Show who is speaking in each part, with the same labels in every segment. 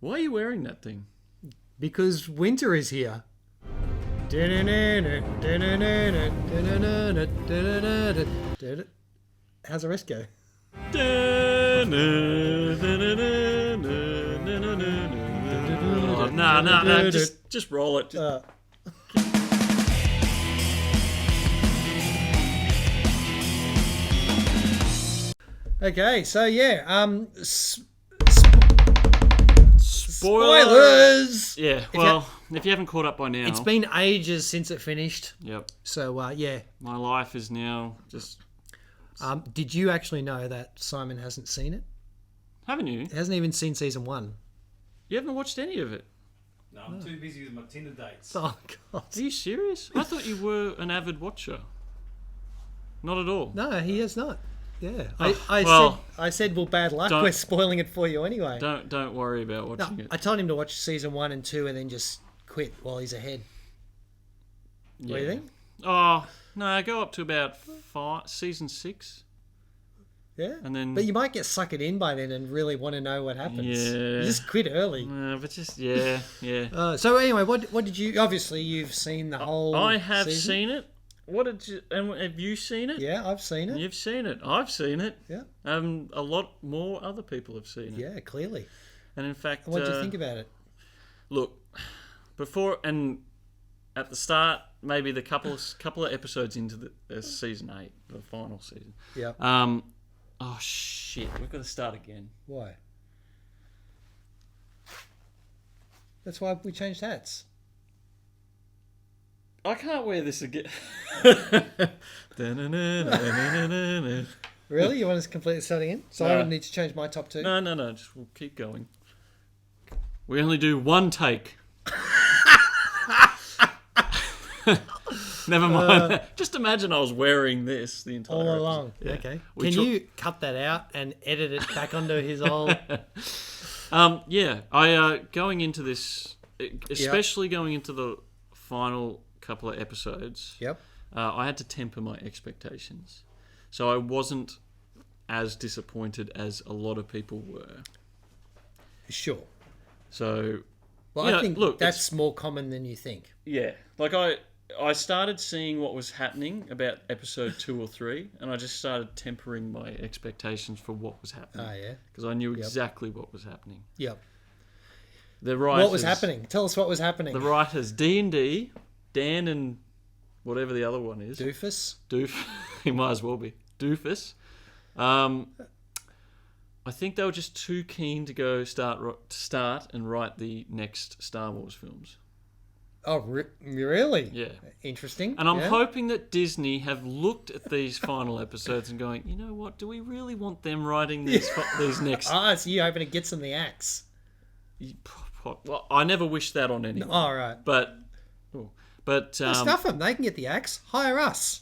Speaker 1: Why are you wearing that thing?
Speaker 2: Because winter is here. How's the rest go?
Speaker 1: No. Just roll it.
Speaker 2: Okay, so yeah,
Speaker 1: spoilers. Yeah, well, if you haven't caught up by now,
Speaker 2: it's been ages since it finished.
Speaker 1: Yep.
Speaker 2: So yeah,
Speaker 1: my life is now just.
Speaker 2: Did you actually know that Simon hasn't seen it?
Speaker 1: Haven't you?
Speaker 2: He hasn't even seen season 1.
Speaker 1: You haven't watched any of it?
Speaker 3: No, I'm too busy with my Tinder dates.
Speaker 2: Oh God!
Speaker 1: Are you serious? I thought you were an avid watcher. Not at all.
Speaker 2: No, he has not. Yeah, I said, well, bad luck. We're spoiling it for you anyway.
Speaker 1: Don't worry about watching it.
Speaker 2: I told him to watch season 1 and 2 and then just quit while he's ahead. Yeah. What do you think?
Speaker 1: Oh no, go up to about season 6.
Speaker 2: Yeah,
Speaker 1: and then
Speaker 2: but you might get suckered in by then and really want to know what happens.
Speaker 1: Yeah,
Speaker 2: you just quit early.
Speaker 1: But just yeah.
Speaker 2: So anyway, what did you? Obviously, you've seen the whole.
Speaker 1: I have
Speaker 2: season.
Speaker 1: seen it. What did you? And have you seen it?
Speaker 2: Yeah, I've seen it.
Speaker 1: You've seen it. I've seen it.
Speaker 2: Yeah.
Speaker 1: A lot more other people have seen it.
Speaker 2: Yeah, clearly.
Speaker 1: And in fact,
Speaker 2: what did you think about it?
Speaker 1: Look, before and at the start, maybe the couple of episodes into the season 8, the final season.
Speaker 2: Yeah.
Speaker 1: Oh shit! We've got to start again.
Speaker 2: Why? That's why we changed hats.
Speaker 1: I can't wear this again.
Speaker 2: Really? You want us to completely start again? So I would need to change my top 2?
Speaker 1: No. Just we'll keep going. We only do one take. Never mind. Just imagine I was wearing this the entire
Speaker 2: all along.
Speaker 1: Yeah.
Speaker 2: Okay. Can you cut that out and edit it back onto his old...
Speaker 1: Yeah. I going into this, especially going into the final couple of episodes.
Speaker 2: Yep.
Speaker 1: I had to temper my expectations, so I wasn't as disappointed as a lot of people were.
Speaker 2: Sure.
Speaker 1: So,
Speaker 2: well, I think that's more common than you think.
Speaker 1: Yeah. Like I started seeing what was happening about episode 2 or 3, and I just started tempering my expectations for what was happening.
Speaker 2: Oh, yeah?
Speaker 1: Because I knew exactly what was happening.
Speaker 2: Yep.
Speaker 1: The writers,
Speaker 2: what was happening? Tell us what was happening.
Speaker 1: The writers, D&D, Dan and whatever the other one is.
Speaker 2: Doofus?
Speaker 1: He might as well be. Doofus. I think they were just too keen to go start and write the next Star Wars films.
Speaker 2: Oh, really?
Speaker 1: Yeah.
Speaker 2: Interesting.
Speaker 1: And I'm hoping that Disney have looked at these final episodes and going, you know what, do we really want them writing these next...
Speaker 2: so you're hoping it gets them the axe.
Speaker 1: Well, I never wish that on anyone.
Speaker 2: Oh, right.
Speaker 1: But
Speaker 2: stuff them. They can get the axe. Hire us.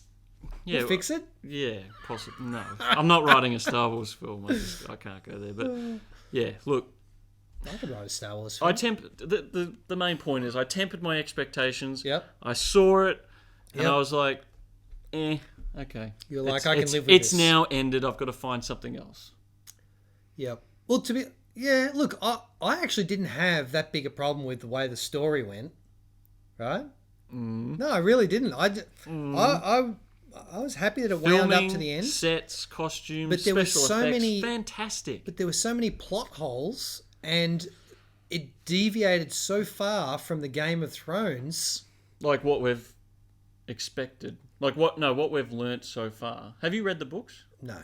Speaker 1: Yeah,
Speaker 2: we'll fix it.
Speaker 1: Yeah, possibly. No, I'm not writing a Star Wars film. I can't go there. But yeah, look...
Speaker 2: I could write a Star Wars film.
Speaker 1: The main point is I tempered my expectations.
Speaker 2: Yep.
Speaker 1: I saw it, and I was like, okay.
Speaker 2: You're like, I can live with this.
Speaker 1: It's now ended. I've got to find something else.
Speaker 2: Yep. Well, look, I actually didn't have that big a problem with the way the story went, right? No, I really didn't. I was happy that it wound up to the end.
Speaker 1: Sets, costumes,
Speaker 2: but there
Speaker 1: special
Speaker 2: were so
Speaker 1: effects,
Speaker 2: many
Speaker 1: fantastic.
Speaker 2: But there were so many plot holes, and it deviated so far from the Game of Thrones.
Speaker 1: Like what we've expected. Like what we've learnt so far. Have you read the books?
Speaker 2: No.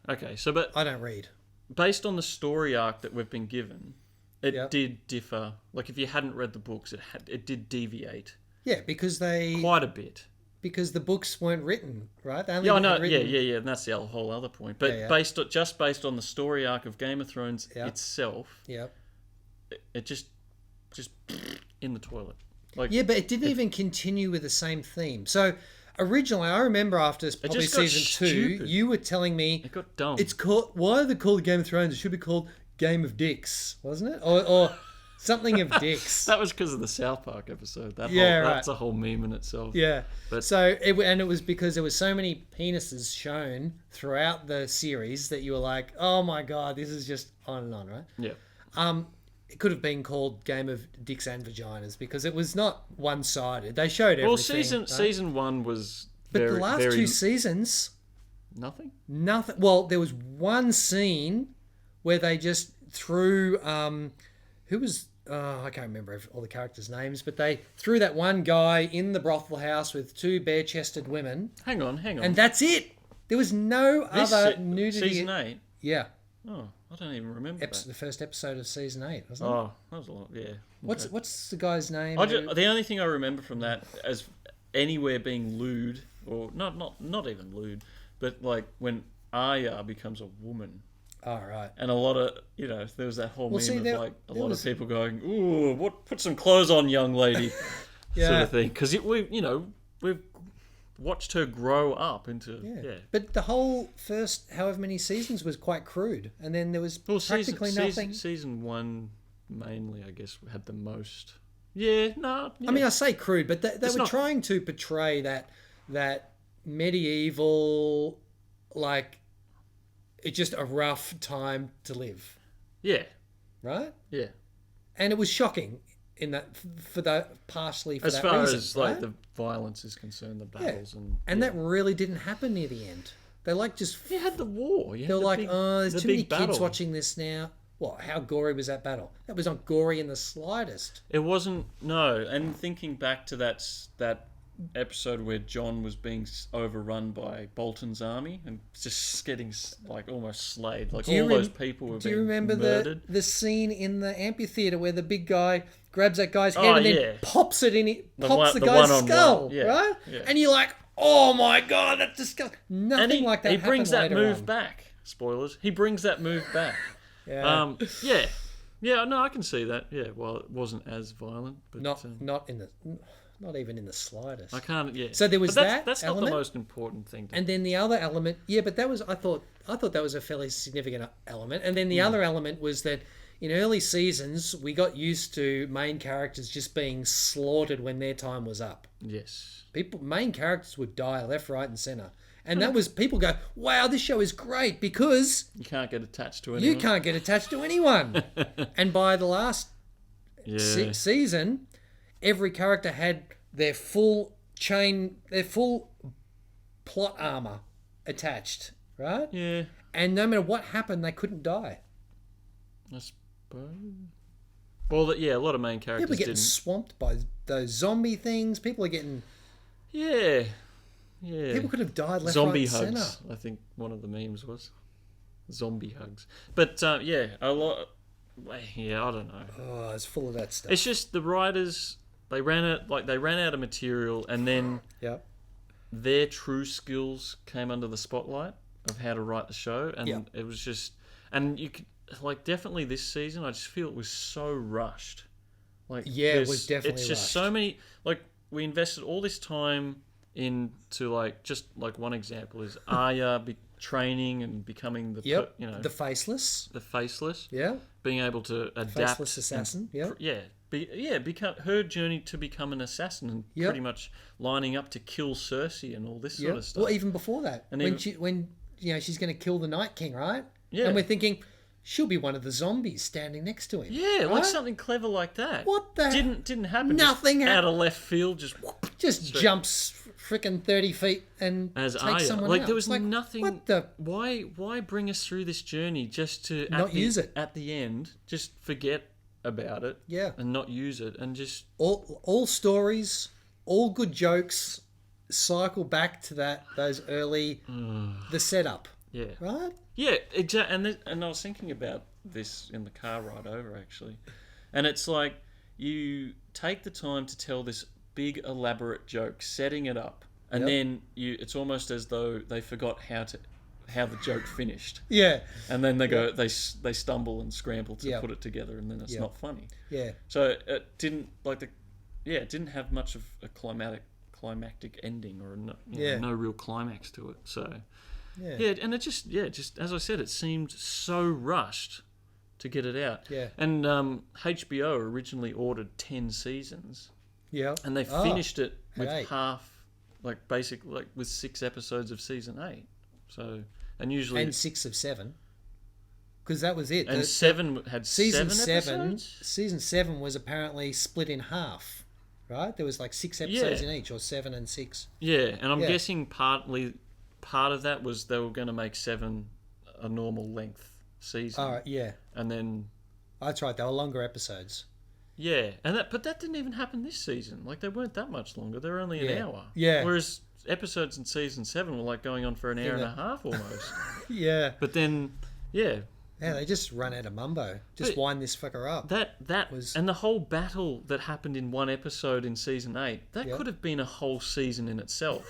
Speaker 1: Okay, so but
Speaker 2: I don't read.
Speaker 1: Based on the story arc that we've been given, it did differ. Like if you hadn't read the books, it did deviate.
Speaker 2: Yeah, because quite
Speaker 1: a bit.
Speaker 2: Because the books weren't written, right?
Speaker 1: I know. Yeah, and that's the whole other point. But based on the story arc of Game of Thrones itself, it just in the toilet. Like
Speaker 2: but it didn't even continue with the same theme. So originally, I remember after probably season 2, you were telling me
Speaker 1: it got dumb.
Speaker 2: It's called. Why are they called Game of Thrones? It should be called Game of Dicks, wasn't it? Or something of dicks.
Speaker 1: That was because of the South Park episode. That's a whole meme in itself.
Speaker 2: Yeah.
Speaker 1: But
Speaker 2: it was because there were so many penises shown throughout the series that you were like, oh my god, this is just on and on, right?
Speaker 1: Yeah.
Speaker 2: it could have been called Game of Dicks and Vaginas because it was not one-sided. They showed everything.
Speaker 1: Well, season 1 was
Speaker 2: but the last two seasons,
Speaker 1: nothing.
Speaker 2: Well, there was one scene where they just threw who was I can't remember all the characters' names, but they threw that one guy in the brothel house with 2 bare-chested women.
Speaker 1: Hang on.
Speaker 2: And that's it. There was no other nudity.
Speaker 1: Season 8?
Speaker 2: Yeah.
Speaker 1: Oh, I don't even remember that.
Speaker 2: The first episode of season 8, wasn't it?
Speaker 1: Oh, that was a lot, yeah. Okay.
Speaker 2: What's the guy's name?
Speaker 1: The only thing I remember from that as anywhere being lewd, or not even lewd, but like when Arya becomes a woman.
Speaker 2: Oh, right.
Speaker 1: And a lot of, there was that whole meme of a lot of people going, ooh, put some clothes on, young lady, sort of thing. Because we've watched her grow up into,
Speaker 2: But the whole first however many seasons was quite crude. And then there was practically nothing.
Speaker 1: Season 1 mainly, I guess, had the most. Yeah, no. Yeah.
Speaker 2: I mean, I say crude, but they were trying to portray that medieval, like, it's just a rough time to live.
Speaker 1: Yeah.
Speaker 2: Right?
Speaker 1: Yeah.
Speaker 2: And it was shocking in that partially for
Speaker 1: as
Speaker 2: that
Speaker 1: far
Speaker 2: reason,
Speaker 1: as
Speaker 2: right?
Speaker 1: like the violence is concerned, the battles
Speaker 2: and that really didn't happen near the end. They just
Speaker 1: you had the war.
Speaker 2: They were like, there's too many kids watching this now. What? How gory was that battle? That was not gory in the slightest.
Speaker 1: It wasn't. No, and thinking back to that episode where John was being overrun by Bolton's army and just getting like almost slayed, like all those people were being murdered.
Speaker 2: Do you remember the scene in the amphitheater where the big guy grabs that guy's head and then pops it in, pops the guy's skull, right? Yeah. And you're like, oh my god, that's disgusting. Nothing like that.
Speaker 1: He brings that move back. Spoilers. He brings that move back.
Speaker 2: Yeah.
Speaker 1: Yeah. No, I can see that. Yeah. Well, it wasn't as violent, but
Speaker 2: not even in the slightest.
Speaker 1: I can't. Yeah.
Speaker 2: So there was
Speaker 1: that's
Speaker 2: element,
Speaker 1: not the most important thing.
Speaker 2: And then the other element, but that was I thought that was a fairly significant element. And then the other element was that in early seasons we got used to main characters just being slaughtered when their time was up.
Speaker 1: Yes.
Speaker 2: Main characters would die left, right, and center. And that was people go, wow, this show is great because
Speaker 1: you can't get attached to anyone.
Speaker 2: You can't get attached to anyone. And by the last season, every character had their full plot armor attached, right?
Speaker 1: Yeah.
Speaker 2: And no matter what happened, they couldn't die.
Speaker 1: I suppose. Well, a lot of main characters
Speaker 2: People are getting swamped by those zombie things. People are getting...
Speaker 1: Yeah.
Speaker 2: People could have died left,
Speaker 1: zombie
Speaker 2: right, and
Speaker 1: hugs,
Speaker 2: center.
Speaker 1: I think one of the memes was. Zombie hugs. But, a lot... Yeah, I don't know.
Speaker 2: Oh, it's full of that stuff.
Speaker 1: It's just the writers... They ran out of material, and then their true skills came under the spotlight of how to write the show, and it was just, and you could definitely this season, I just feel it was so rushed.
Speaker 2: It was definitely.
Speaker 1: It's just
Speaker 2: rushed.
Speaker 1: so many. We invested all this time into just one example is Arya training and becoming the
Speaker 2: faceless,
Speaker 1: being able to adapt,
Speaker 2: faceless assassin,
Speaker 1: become her journey to become an assassin and pretty much lining up to kill Cersei and all this sort of stuff.
Speaker 2: Well, even before that, and when she's going to kill the Night King, right?
Speaker 1: Yeah,
Speaker 2: and we're thinking she'll be one of the zombies standing next to him.
Speaker 1: Yeah,
Speaker 2: right?
Speaker 1: like something clever like that.
Speaker 2: What the
Speaker 1: didn't happen?
Speaker 2: Nothing
Speaker 1: out of left field,
Speaker 2: just jumps freaking 30 feet and takes someone out.
Speaker 1: There was nothing. What the? Why bring us through this journey just to
Speaker 2: not use it
Speaker 1: at the end? Just forget about it, and not use it, and just
Speaker 2: all stories, all good jokes, cycle back to those early the setup, right?
Speaker 1: Yeah, exactly. And I was thinking about this in the car ride over actually, and it's like you take the time to tell this big elaborate joke, setting it up, and then it's almost as though they forgot how the joke finished.
Speaker 2: Yeah.
Speaker 1: And then they go, they stumble and scramble to put it together, and then it's not funny.
Speaker 2: Yeah.
Speaker 1: So it didn't it didn't have much of a climactic ending or no real climax to it. So and it just as I said, it seemed so rushed to get it out.
Speaker 2: Yeah.
Speaker 1: And HBO originally ordered 10 seasons.
Speaker 2: Yeah.
Speaker 1: And they finished it with basically with 6 episodes of season 8. So, and usually...
Speaker 2: And 6 of 7. because that was it.
Speaker 1: And seven had
Speaker 2: season
Speaker 1: seven episodes?
Speaker 2: Season 7 was apparently split in half, right? There was like 6 episodes in each, or 7 and 6.
Speaker 1: Yeah, and I'm guessing part of that was they were going to make 7 a normal length season.
Speaker 2: All right, yeah.
Speaker 1: And then...
Speaker 2: That's right, they were longer episodes.
Speaker 1: Yeah, but that didn't even happen this season. Like, they weren't that much longer. They were only an hour.
Speaker 2: Yeah.
Speaker 1: Whereas episodes in season 7 were like going on for an hour and a half almost.
Speaker 2: Yeah.
Speaker 1: But then, yeah,
Speaker 2: they just run out of mumbo. Just wind this fucker up.
Speaker 1: That was... And the whole battle that happened in one episode in season 8, that could have been a whole season in itself.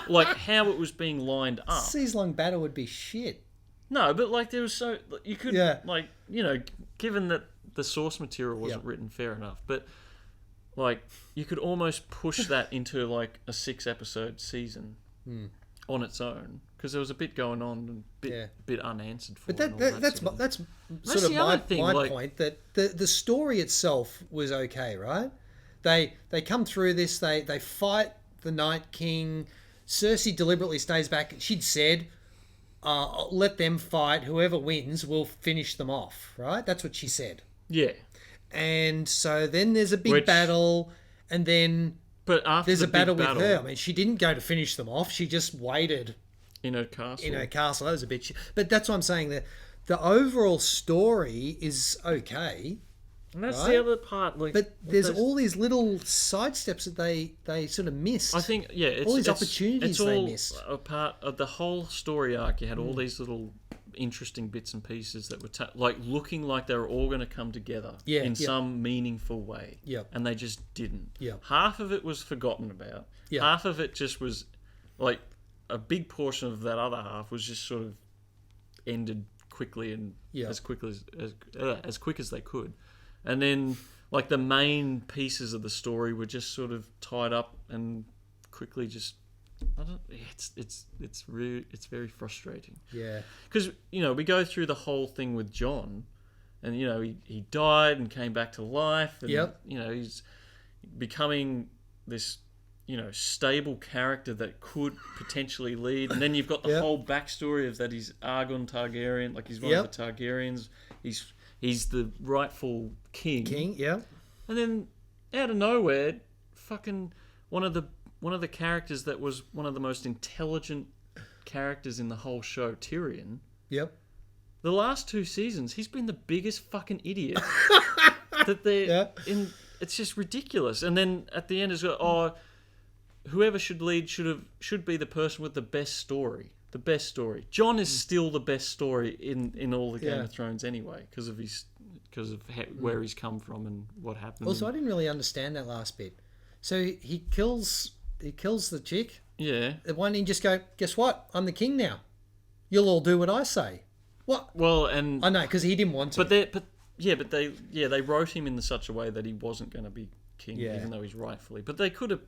Speaker 1: Like, how it was being lined up.
Speaker 2: Season-long battle would be shit.
Speaker 1: No, but, like, there was so... You could, like, you know, given that the source material wasn't written fair enough, but, like, you could almost push that into, like, a 6-episode season on its own, because there was a bit going on and a bit unanswered for.
Speaker 2: But that's sort of my point, that the story itself was okay, right? They come through this, they fight the Night King. Cersei deliberately stays back. She'd said, let them fight. Whoever wins will finish them off, right? That's what she said.
Speaker 1: Yeah.
Speaker 2: And so then there's a big battle, and then there's a battle with her. I mean, she didn't go to finish them off. She just waited
Speaker 1: in her castle.
Speaker 2: That was a bit... But that's what I'm saying. The overall story is okay.
Speaker 1: And that's the other part. Like,
Speaker 2: but there's all these little side steps that they sort of missed.
Speaker 1: I think, all these opportunities they missed. It's all a part of the whole story arc. You had all these little interesting bits and pieces that were like looking like they were all going to come together in some meaningful way. And they just didn't. Half of it was forgotten about. Half of it just was like a big portion of that other half was just sort of ended quickly and as quick as they could. And then like the main pieces of the story were just sort of tied up and quickly just... It's very frustrating. Yeah, because we go through the whole thing with Jon, and he died and came back to life, and he's becoming this stable character that could potentially lead. And then you've got the whole backstory of that he's Aegon Targaryen, like he's one of the Targaryens. He's the rightful king. And then out of nowhere, fucking one of the characters that was one of the most intelligent characters in the whole show, Tyrion. The last 2 seasons, he's been the biggest fucking idiot that they're in. It's just ridiculous. And then at the end, it's whoever should lead should be the person with the best story. The best story. Jon is still the best story in all the Game of Thrones anyway, because of where he's come from and what happened.
Speaker 2: Also, I didn't really understand that last bit. So he kills the chick.
Speaker 1: Yeah.
Speaker 2: Why didn't he just go, guess what? I'm the king now. You'll all do what I say. What?
Speaker 1: Well, and...
Speaker 2: I know, because he didn't want to.
Speaker 1: But they wrote him in such a way that he wasn't going to be king, even though he's rightfully. But they could have...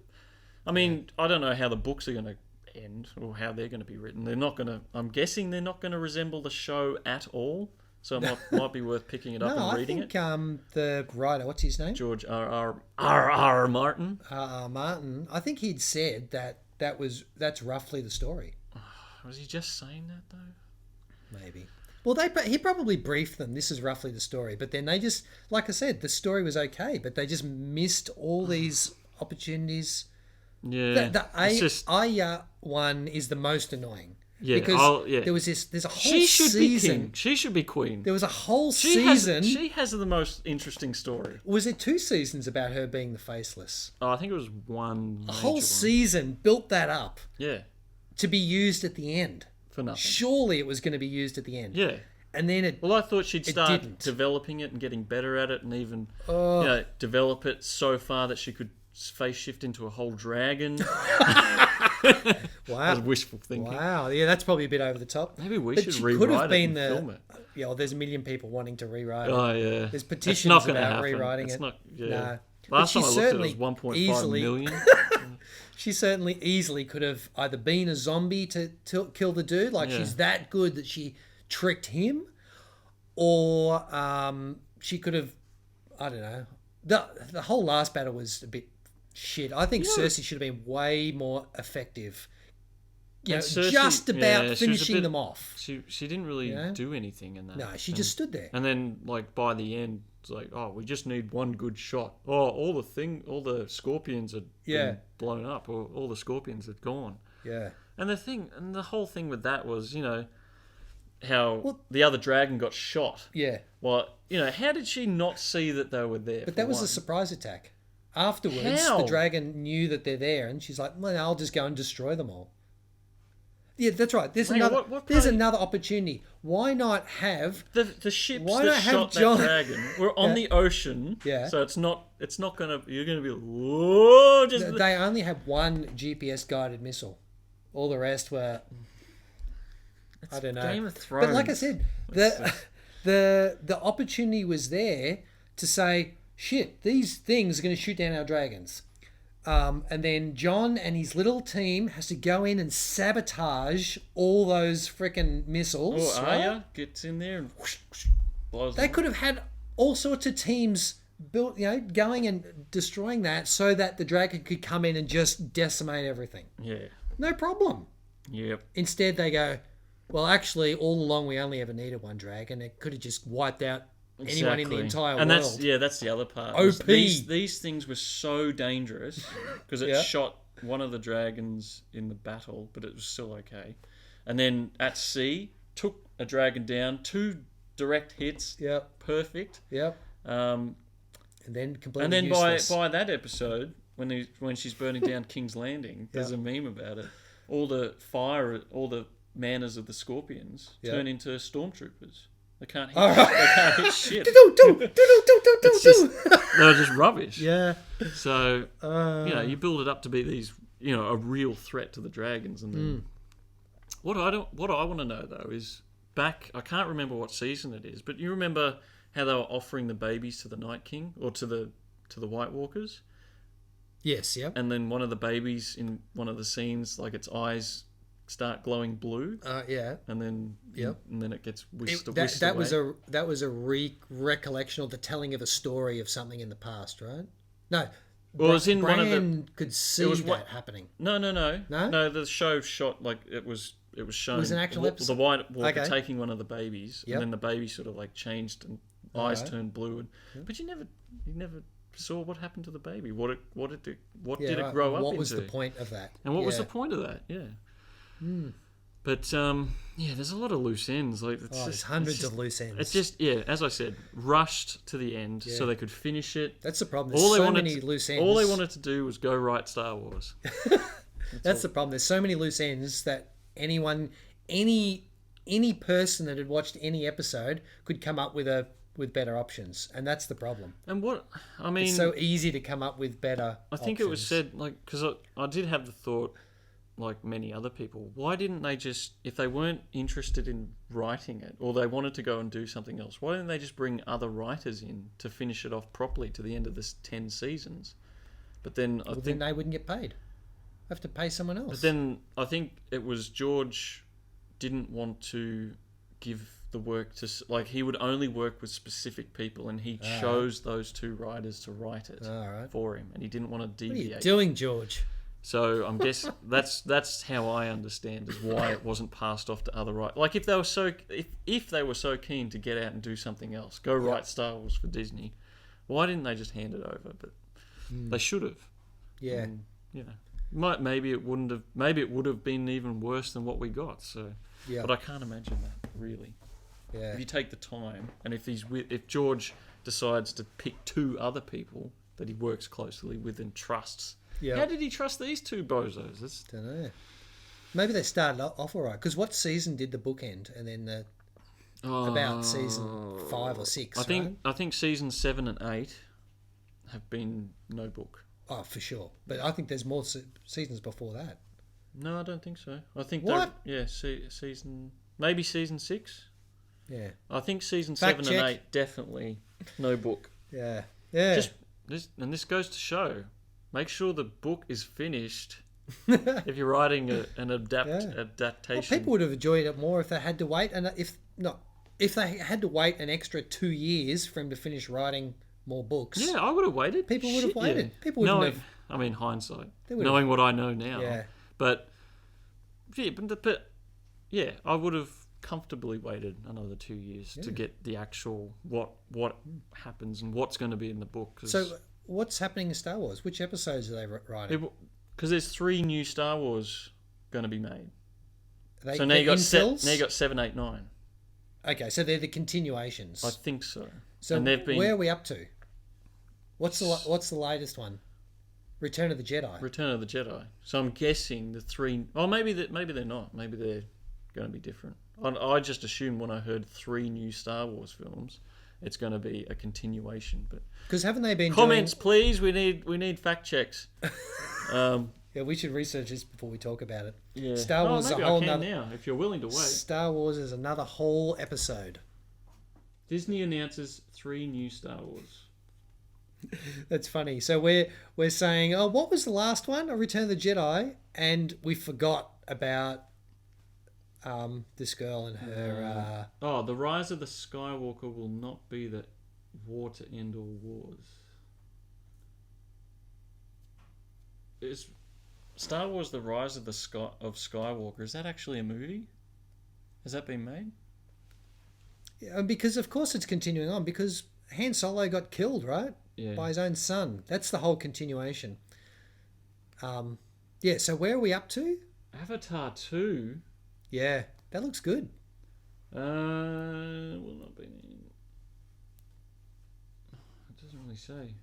Speaker 1: I mean, I don't know how the books are going to end or how they're going to be written. They're not going to... I'm guessing they're not going to resemble the show at all. So it might be worth picking it up and reading it.
Speaker 2: I think the writer, what's his name?
Speaker 1: George R.R. Martin.
Speaker 2: R.R. Martin. I think he'd said that's roughly the story.
Speaker 1: Was he just saying that though?
Speaker 2: Maybe. Well, he probably briefed them. This is roughly the story, but then they just, like I said, the story was okay, but they just missed all these opportunities.
Speaker 1: Yeah.
Speaker 2: The Arya one is the most annoying.
Speaker 1: Yeah,
Speaker 2: because there's a whole season.
Speaker 1: She should be queen.
Speaker 2: There was a whole season.
Speaker 1: She has the most interesting story.
Speaker 2: Was it 2 seasons about her being the faceless?
Speaker 1: Oh, I think it was one.
Speaker 2: A whole season built that up.
Speaker 1: Yeah.
Speaker 2: To be used at the end.
Speaker 1: For nothing.
Speaker 2: Surely it was going to be used at the end.
Speaker 1: Yeah.
Speaker 2: And then
Speaker 1: Well, I thought she'd start developing it and getting better at it, and even develop it so far that she could face shift into a whole dragon.
Speaker 2: Wow.
Speaker 1: That was wishful thinking.
Speaker 2: Wow. Yeah, that's probably a bit over the top.
Speaker 1: Maybe we should rewrite it and film it.
Speaker 2: Yeah, well, there's a million people wanting to rewrite it.
Speaker 1: Oh, yeah.
Speaker 2: There's petitions about rewriting
Speaker 1: it.
Speaker 2: No.
Speaker 1: Last time I looked at it was 1.5 million.
Speaker 2: She certainly easily could have either been a zombie to kill the dude, like she's that good that she tricked him, or she could have, I don't know. The whole last battle was a bit shit. I think Cersei should have been way more effective you know,
Speaker 1: And Cersei-
Speaker 2: just
Speaker 1: yeah,
Speaker 2: about
Speaker 1: she was a
Speaker 2: finishing
Speaker 1: bit-
Speaker 2: them off.
Speaker 1: She didn't really
Speaker 2: Yeah.
Speaker 1: do anything in that.
Speaker 2: No, she
Speaker 1: And-
Speaker 2: just stood there.
Speaker 1: And then, like, by the end, it's like, oh, we just need one good shot. Oh, all the scorpions had been blown up, or all the scorpions had gone.
Speaker 2: Yeah.
Speaker 1: And the whole thing with that was, you know, how the other dragon got shot.
Speaker 2: Yeah.
Speaker 1: Well, you know, how did she not see that they were there?
Speaker 2: But that was a surprise attack. Afterwards,
Speaker 1: How?
Speaker 2: the dragon knew that they're there, and she's like, well, I'll just go and destroy them all. Yeah, that's right. There's
Speaker 1: Hang on,
Speaker 2: another.
Speaker 1: what
Speaker 2: There's
Speaker 1: part-
Speaker 2: another opportunity. Why not have?
Speaker 1: the ships
Speaker 2: Why
Speaker 1: that
Speaker 2: not have
Speaker 1: shot
Speaker 2: John-
Speaker 1: that dragon were on the ocean.
Speaker 2: Yeah.
Speaker 1: So it's not gonna. You're gonna be whoa. Just
Speaker 2: They only had one GPS guided missile. All the rest were. I don't know.
Speaker 1: Game of Thrones.
Speaker 2: But like I said, the opportunity was there to say, shit, these things are going to shoot down our dragons. And then John and his little team has to go in and sabotage all those freaking missiles.
Speaker 1: Oh,
Speaker 2: right?
Speaker 1: Arya gets in there and whoosh, whoosh, blows
Speaker 2: They
Speaker 1: them
Speaker 2: could have had all sorts of teams built, you know, going and destroying that so that the dragon could come in and just decimate everything.
Speaker 1: up. Yeah.
Speaker 2: No problem.
Speaker 1: Yep.
Speaker 2: Instead, they go, well, actually, all along we only ever needed one dragon. It could have just wiped out anyone in the entire
Speaker 1: and
Speaker 2: world.
Speaker 1: that's the other part.
Speaker 2: OP.
Speaker 1: These things were so dangerous because it
Speaker 2: Yeah.
Speaker 1: shot one of the dragons in the battle, but it was still okay. And then at sea, took a dragon down, 2 direct hits,
Speaker 2: Yep,
Speaker 1: perfect.
Speaker 2: yep.
Speaker 1: Um,
Speaker 2: And then completely
Speaker 1: and then
Speaker 2: useless.
Speaker 1: by that episode, when she's burning down King's Landing, there's a meme about it. All the manners of the scorpions turn into stormtroopers. They can't hit. They can't hit shit. It's just, they're just rubbish.
Speaker 2: Yeah.
Speaker 1: So you know, you build it up to be these, you know, a real threat to the dragons, and then what I want to know though is back. I can't remember what season it is, but you remember how they were offering the babies to the Night King or to the White Walkers,
Speaker 2: Yes, yep.
Speaker 1: and then one of the babies in one of the scenes, like its eyes start glowing blue,
Speaker 2: Yeah.
Speaker 1: and then and then it gets whisked away.
Speaker 2: That was a recollection or the telling of a story of something in the past, right? No.
Speaker 1: Well, it was in one of the.
Speaker 2: Bran could see
Speaker 1: was
Speaker 2: that
Speaker 1: what-
Speaker 2: happening.
Speaker 1: No.
Speaker 2: No?
Speaker 1: The show shot like it was shown.
Speaker 2: It was an actual episode?
Speaker 1: The White Walker
Speaker 2: Okay.
Speaker 1: taking one of the babies,
Speaker 2: Yep.
Speaker 1: and then the baby sort of like changed and eyes turned blue, but you never saw what happened to the baby. What did it
Speaker 2: right.
Speaker 1: grow up
Speaker 2: What was
Speaker 1: into?
Speaker 2: the point of that?
Speaker 1: And what was
Speaker 2: Yeah.
Speaker 1: the point of that? Yeah. But there's a lot of loose ends. Like
Speaker 2: There's hundreds of loose ends.
Speaker 1: It's just as I said, rushed to the end so they could finish it.
Speaker 2: That's the problem. There's so many loose ends.
Speaker 1: All they wanted to do was go write Star Wars.
Speaker 2: That's the problem. There's so many loose ends that any person that had watched any episode could come up with better options, and that's the problem.
Speaker 1: And I mean,
Speaker 2: It's so easy to come up with better.
Speaker 1: I think it was said, like, because I did have the thought, like many other people, why didn't they just, if they weren't interested in writing it, or they wanted to go and do something else, why didn't they just bring other writers in to finish it off properly to the end of this 10 seasons? But then I
Speaker 2: Then
Speaker 1: think,
Speaker 2: they wouldn't get paid. Have to pay someone else.
Speaker 1: but then I think it was George didn't want to give the work to, like, he would only work with specific people, and he chose those 2 writers to write it
Speaker 2: All right.
Speaker 1: for him, and he didn't want to
Speaker 2: What are you
Speaker 1: deviate.
Speaker 2: doing, George?
Speaker 1: So I'm guessing that's how I understand is why it wasn't passed off to other writers. Like if they were so keen to get out and do something else, go write Star Wars for Disney, why didn't they just hand it over? But they should have.
Speaker 2: Yeah.
Speaker 1: And, you know, maybe it wouldn't have. Maybe it would have been even worse than what we got. So,
Speaker 2: Yeah.
Speaker 1: but I can't imagine that really.
Speaker 2: Yeah.
Speaker 1: If you take the time, and if George decides to pick 2 other people that he works closely with and trusts.
Speaker 2: Yeah.
Speaker 1: How did he trust these 2 bozos?
Speaker 2: Don't know. Maybe they started off all right. Because what season did the book end? And then about season 5 or 6.
Speaker 1: I think seasons 7 and 8 have been no book.
Speaker 2: Oh, for sure. But I think there's more seasons before that.
Speaker 1: No, I don't think so. I think
Speaker 2: What?
Speaker 1: season maybe season 6.
Speaker 2: Yeah.
Speaker 1: I think season
Speaker 2: Fact
Speaker 1: 7
Speaker 2: check.
Speaker 1: and 8 definitely no book.
Speaker 2: Yeah. Yeah.
Speaker 1: This goes to show. Make sure the book is finished if you're writing an adaptation.
Speaker 2: Well, people would have enjoyed it more if they had to wait, and if they had to wait an extra 2 years for him to finish writing more books.
Speaker 1: Yeah, I would have waited.
Speaker 2: People would have waited.
Speaker 1: Yeah.
Speaker 2: People wouldn't have.
Speaker 1: I mean, hindsight.
Speaker 2: They would
Speaker 1: Knowing what I know now.
Speaker 2: Yeah.
Speaker 1: But yeah, I would have comfortably waited another 2 years to get the actual what happens and what's going to be in the book.
Speaker 2: So what's happening in Star Wars? Which episodes are they writing?
Speaker 1: Because there's 3 new Star Wars going to be made.
Speaker 2: So now you got
Speaker 1: 7, 8, 9.
Speaker 2: Okay, so they're the continuations.
Speaker 1: I think so.
Speaker 2: So
Speaker 1: and they've been,
Speaker 2: where are we up to? What's the latest one? Return of the Jedi.
Speaker 1: Return of the Jedi. So I'm guessing the 3. Oh, maybe they're not. Maybe they're going to be different. I just assumed when I heard 3 new Star Wars films, it's going to be a continuation. But
Speaker 2: because haven't they been
Speaker 1: comments, please? We need fact checks.
Speaker 2: Yeah, we should research this before we talk about it.
Speaker 1: Yeah.
Speaker 2: Star Wars is a
Speaker 1: maybe
Speaker 2: whole
Speaker 1: I can
Speaker 2: nother.
Speaker 1: now, if you're willing to wait.
Speaker 2: Star Wars is another whole episode.
Speaker 1: Disney announces 3 new Star Wars.
Speaker 2: That's funny. So we're saying, oh, what was the last one? Return of the Jedi, and we forgot about this girl and her.
Speaker 1: The Rise of the Skywalker will not be the war to end all wars. Is Star Wars: The Rise of Skywalker? Is that actually a movie? Has that been made?
Speaker 2: Yeah, because of course it's continuing on because Han Solo got killed, right?
Speaker 1: Yeah.
Speaker 2: By his own son. That's the whole continuation. Yeah. So where are we up to?
Speaker 1: Avatar 2.
Speaker 2: Yeah, that looks good.
Speaker 1: Will not be. It doesn't really say.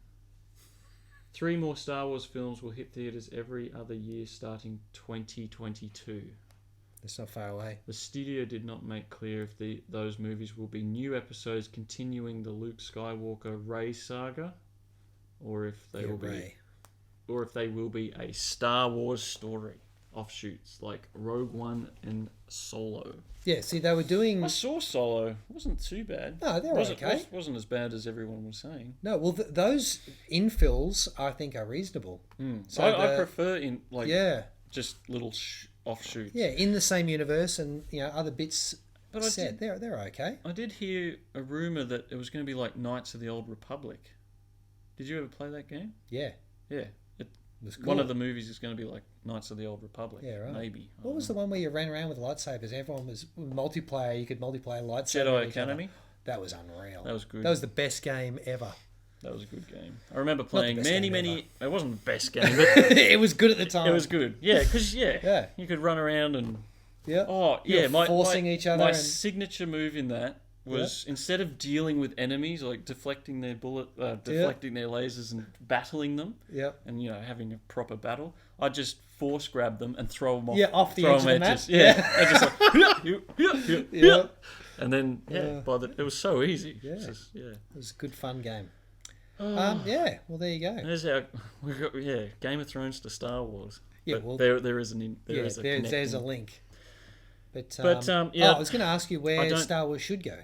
Speaker 1: 3 more Star Wars films will hit theaters every other year starting 2022.
Speaker 2: That's not far away.
Speaker 1: The studio did not make clear if those movies will be new episodes continuing the Luke Skywalker Rey saga, or if they will be a Star Wars story offshoots like Rogue One and Solo.
Speaker 2: Yeah, see, they were doing.
Speaker 1: I saw Solo. It wasn't too bad.
Speaker 2: No, they're okay.
Speaker 1: Wasn't as bad as everyone was saying.
Speaker 2: No, well, those infills I think are reasonable.
Speaker 1: So I prefer just little offshoots.
Speaker 2: Yeah, in the same universe and other bits
Speaker 1: but
Speaker 2: set. They're okay.
Speaker 1: I did hear a rumor that it was going to be like Knights of the Old Republic. Did you ever play that game?
Speaker 2: Yeah.
Speaker 1: Yeah.
Speaker 2: Cool.
Speaker 1: One of the movies is going to be like Knights of the Old Republic.
Speaker 2: Yeah, right.
Speaker 1: Maybe.
Speaker 2: What was the one where you ran around with lightsabers? Everyone was multiplayer. You could multiplayer lightsabers.
Speaker 1: Jedi Academy?
Speaker 2: That was unreal.
Speaker 1: That was good.
Speaker 2: That was the best game ever.
Speaker 1: That was a good game. I remember playing many. It wasn't the best game, but
Speaker 2: it was good at the time.
Speaker 1: It was good. Yeah, because you could run around and
Speaker 2: forcing each other.
Speaker 1: My signature move in that was instead of dealing with enemies, like deflecting their deflecting their lasers and battling them, and having a proper battle, I just force grab them and throw them off.
Speaker 2: Yeah, off the edge of the map.
Speaker 1: And just like and then it was so easy.
Speaker 2: Yeah, it was a good fun game. Well there you go.
Speaker 1: There's our Game of Thrones to Star Wars.
Speaker 2: Yeah,
Speaker 1: but there is
Speaker 2: there's a link. But
Speaker 1: I
Speaker 2: was going to ask you where Star Wars should go.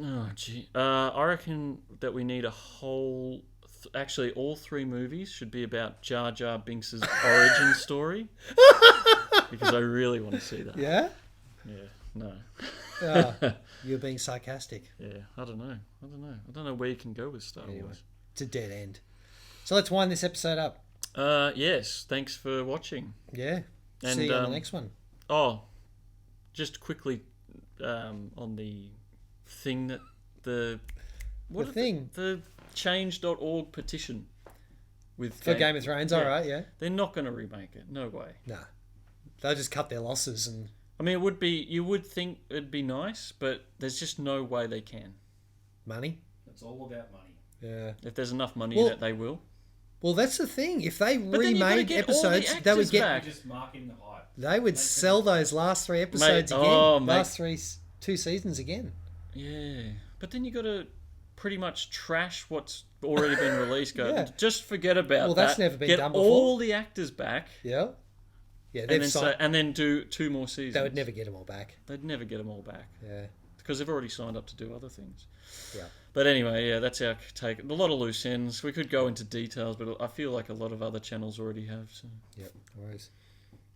Speaker 1: Oh gee, I reckon that we need a whole. Actually, all 3 movies should be about Jar Jar Binks' origin story, because I really want to see that.
Speaker 2: Yeah.
Speaker 1: Yeah. No.
Speaker 2: You're being sarcastic.
Speaker 1: Yeah. I don't know. I don't know where you can go with Star Wars.
Speaker 2: It's a dead end. So let's wind this episode up.
Speaker 1: Yes. Thanks for watching.
Speaker 2: Yeah.
Speaker 1: And,
Speaker 2: see you on the next one.
Speaker 1: Oh, just quickly, on the thing that the change.org petition
Speaker 2: for Game of Thrones. All right, yeah.
Speaker 1: They're not going to remake it. No way.
Speaker 2: No, they'll just cut their losses and.
Speaker 1: I mean, it would be. You would think it'd be nice, but there's just no way they can.
Speaker 2: Money.
Speaker 3: It's all about money.
Speaker 2: Yeah.
Speaker 1: If there's enough money, that they will.
Speaker 2: Well, that's the thing. If they remade episodes, they would get.
Speaker 3: Just marking the hype.
Speaker 2: They would sell those last 3 episodes again. Last 2 seasons again.
Speaker 1: Yeah, but then you got to pretty much trash what's already been released. Just forget about that.
Speaker 2: Well, that's never been done before.
Speaker 1: Get all the actors back.
Speaker 2: Yeah. Yeah,
Speaker 1: and then do 2 more seasons.
Speaker 2: They would never get them all back.
Speaker 1: They'd never get them all back.
Speaker 2: Yeah.
Speaker 1: Because they've already signed up to do other things.
Speaker 2: Yeah.
Speaker 1: But anyway, that's our take. A lot of loose ends. We could go into details, but I feel like a lot of other channels already have. So.
Speaker 2: Yep, no worries.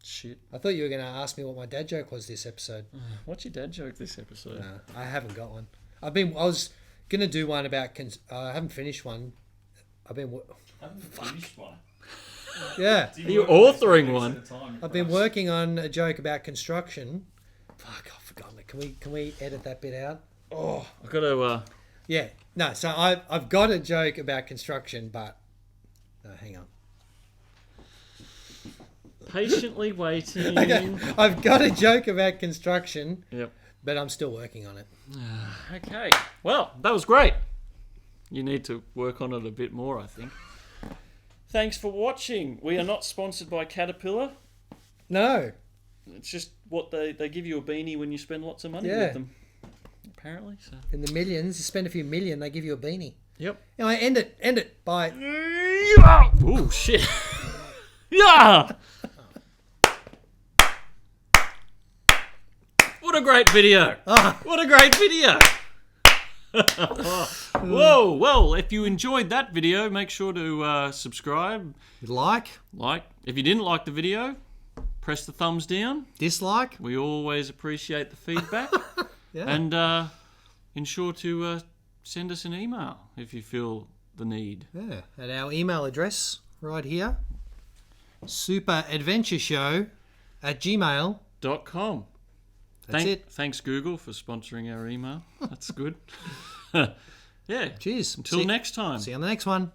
Speaker 1: Shit.
Speaker 2: I thought you were going to ask me what my dad joke was this episode.
Speaker 1: What's your dad joke this episode?
Speaker 2: No, I haven't got one. I was going to do one about... I haven't finished one.
Speaker 3: Finished one.
Speaker 2: Yeah.
Speaker 3: Do
Speaker 1: Are you
Speaker 3: work on this
Speaker 1: authoring
Speaker 3: weeks
Speaker 1: one?
Speaker 3: at a time?
Speaker 2: I've been working on a joke about construction. Fuck, I've forgotten it. Can we edit that bit out?
Speaker 1: Oh, I've got to...
Speaker 2: Yeah. No, so I've got a joke about construction, but... No, hang on.
Speaker 1: patiently waiting.
Speaker 2: Okay, I've got a joke about construction,
Speaker 1: Yep.
Speaker 2: but I'm still working on it.
Speaker 1: Okay. Well, that was great. You need to work on it a bit more, I think. Thanks for watching. We are not sponsored by Caterpillar.
Speaker 2: No.
Speaker 1: It's just what they give you a beanie when you spend lots of money
Speaker 2: Yeah.
Speaker 1: with them. Apparently, so.
Speaker 2: In the millions, you spend a few million, they give you a beanie.
Speaker 1: Yep.
Speaker 2: Anyway, end it. Bye.
Speaker 1: Oh shit. Yeah. What a great video. What a great video. Whoa, well, if you enjoyed that video, make sure to subscribe.
Speaker 2: Like,
Speaker 1: If you didn't like the video, press the thumbs down.
Speaker 2: dislike.
Speaker 1: We always appreciate the feedback.
Speaker 2: Yeah.
Speaker 1: And ensure to send us an email if you feel the need.
Speaker 2: Yeah. At our email address right here. SuperAdventureShow@gmail.com.
Speaker 1: .com.
Speaker 2: That's it.
Speaker 1: Thanks, Google, for sponsoring our email. That's good. Yeah.
Speaker 2: Cheers.
Speaker 1: Until next time.
Speaker 2: See you on the next one.